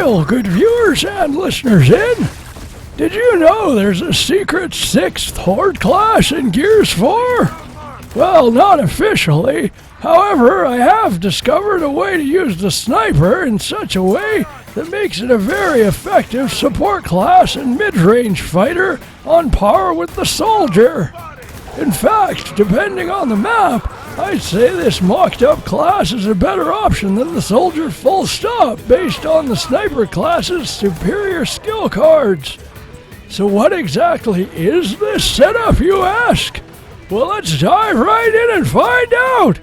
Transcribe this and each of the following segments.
Hail, good viewers and listeners in! Did you know there's a secret 6th Horde class in Gears 4? Well, not officially. However, I have discovered a way to use the sniper in such a way that makes it a very effective support class and mid-range fighter on par with the soldier. In fact, depending on the map, I'd say this mocked-up class is a better option than the soldier full stop based on the sniper class's superior skill cards. So what exactly is this setup, you ask? Well, let's dive right in and find out!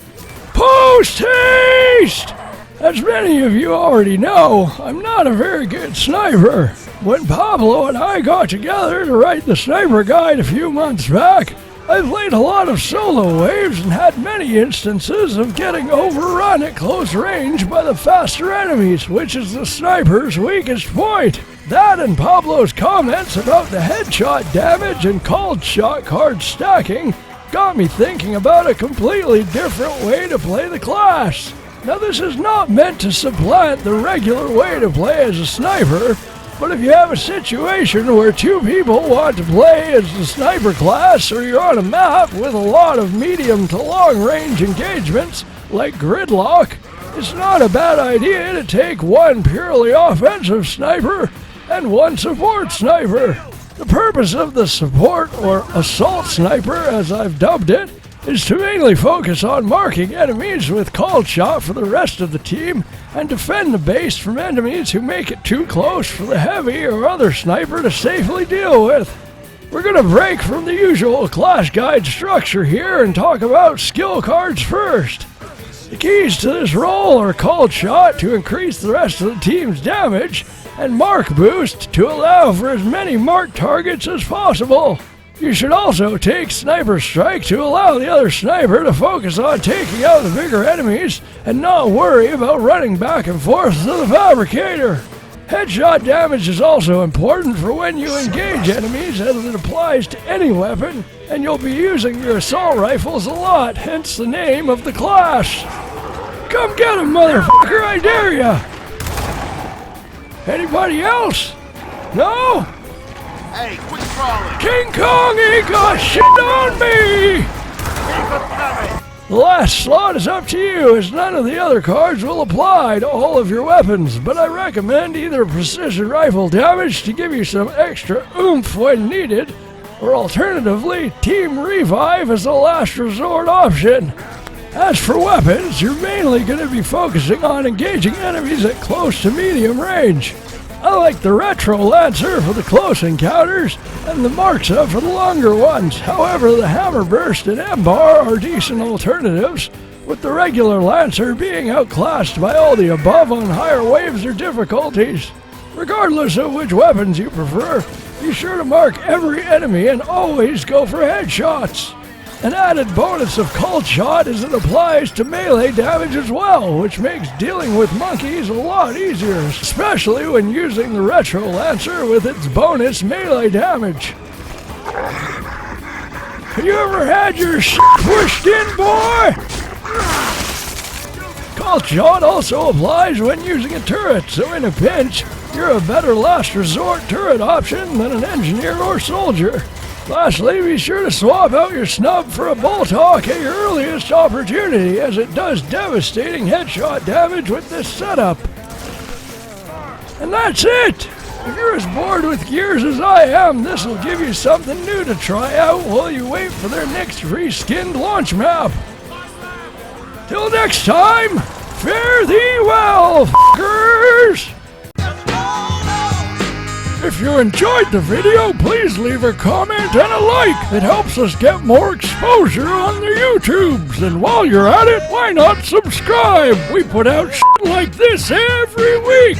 Post-haste! As many of you already know, I'm not a very good sniper. When Pablo and I got together to write the sniper guide a few months back, I played a lot of solo waves and had many instances of getting overrun at close range by the faster enemies, which is the sniper's weakest point. That and Pablo's comments about the headshot damage and called shot card stacking got me thinking about a completely different way to play the class. Now, this is not meant to supplant the regular way to play as a sniper, but if you have a situation where two people want to play as the sniper class, or you're on a map with a lot of medium to long range engagements, like Gridlock, it's not a bad idea to take one purely offensive sniper and one support sniper. The purpose of the support, or assault sniper as I've dubbed it, is to mainly focus on marking enemies with called shot for the rest of the team and defend the base from enemies who make it too close for the heavy or other sniper to safely deal with. We're going to break from the usual class guide structure here and talk about skill cards first. The keys to this role are called shot to increase the rest of the team's damage and mark boost to allow for as many marked targets as possible. You should also take Sniper Strike to allow the other sniper to focus on taking out the bigger enemies and not worry about running back and forth to the Fabricator. Headshot damage is also important for when you engage enemies, as it applies to any weapon, and you'll be using your assault rifles a lot, hence the name of the class. Come get him, motherfucker, I dare ya! Anybody else? No? Hey, quit crawling! King Kong ain't got shit on me! The last slot is up to you, as none of the other cards will apply to all of your weapons, but I recommend either precision rifle damage to give you some extra oomph when needed, or alternatively, Team Revive as a last resort option. As for weapons, you're mainly going to be focusing on engaging enemies at close to medium range. I like the Retro Lancer for the close encounters, and the Marksa for the longer ones. However, the Hammer Burst and M-Bar are decent alternatives, with the regular Lancer being outclassed by all the above on higher waves or difficulties. Regardless of which weapons you prefer, be sure to mark every enemy and always go for headshots. An added bonus of Called Shot is it applies to melee damage as well, which makes dealing with monkeys a lot easier, especially when using the Retro Lancer with its bonus melee damage. Have you ever had your shit pushed in, boy? Called Shot also applies when using a turret, so in a pinch, you're a better last resort turret option than an engineer or soldier. Lastly, be sure to swap out your snub for a bolt hawk at your earliest opportunity, as it does devastating headshot damage with this setup. And that's it! If you're as bored with Gears as I am, this will give you something new to try out while you wait for their next reskinned launch map. Till next time, fare thee well, f***ers! If you enjoyed the video, please leave a comment and a like. It helps us get more exposure on the YouTubes. And while you're at it, why not subscribe? We put out shit like this every week.